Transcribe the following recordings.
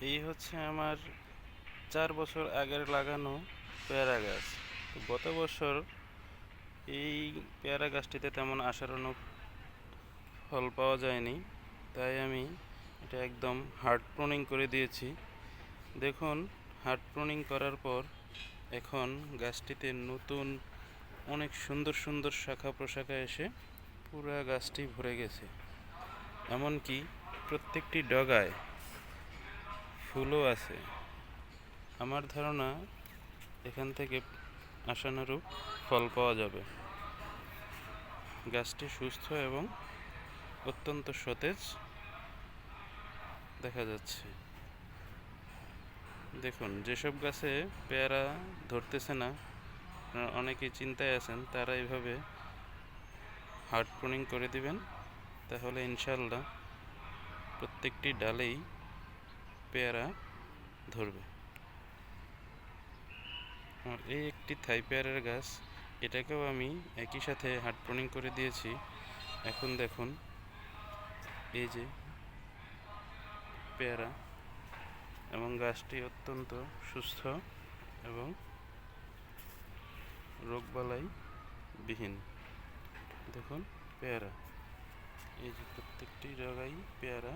এই হচ্ছে আমার 4 বছর আগের লাগানো পেয়ারা গাছ। তো গত বছর এই পেয়ারা গাছটিতে তেমন আশানুরূপ ফল পাওয়া যায়নি, তাই আমি এটা একদম হার্ড প্রুনিং করে দিয়েছি। দেখুন, হার্ড প্রুনিং করার পর এখন গাছটিতে নতুন অনেক সুন্দর সুন্দর শাখা প্রশাখা এসে পুরা গাছটি ভরে গেছে। এমনকি প্রত্যেকটি ডগায় ফুলও আছে। আমার ধারণা এখান থেকে আশানুরূপ ফল পাওয়া যাবে। গাছটি সুস্থ এবং অত্যন্ত সতেজ দেখা যাচ্ছে। দেখুন, যেসব গাছে পেয়ারা ধরতেছে না, অনেকেই চিন্তায় আছেন, তারা এইভাবে হার্ড প্রুনিং করে দিবেন, তাহলে ইনশাল্লাহ প্রত্যেকটি ডালেই পেয়ারা ধরবে। আর এই একটি থাই পেয়ারার গাছ, এটাকেও আমি একই সাথে হার্ড প্রুনিং করে দিয়েছি। এখন দেখুন, এই যে পেয়ারা, এবং গাছটি অত্যন্ত সুস্থ এবং রোগবালাই বিহীন। দেখুন পেয়ারা, এই যে প্রত্যেকটি জায়গায় পেয়ারা,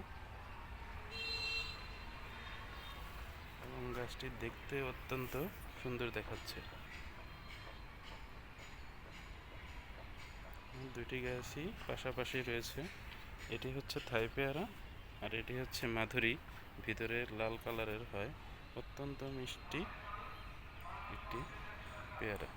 এবং গাছটি দেখতে অত্যন্ত সুন্দর দেখাচ্ছে। দুটি গাছই পাশাপাশি রয়েছে। এটি হচ্ছে থাই পেয়ারা আর এটি হচ্ছে মাধুরী, ভিতরে লাল কালারের হয়, অত্যন্ত মিষ্টি একটি পেয়ারা।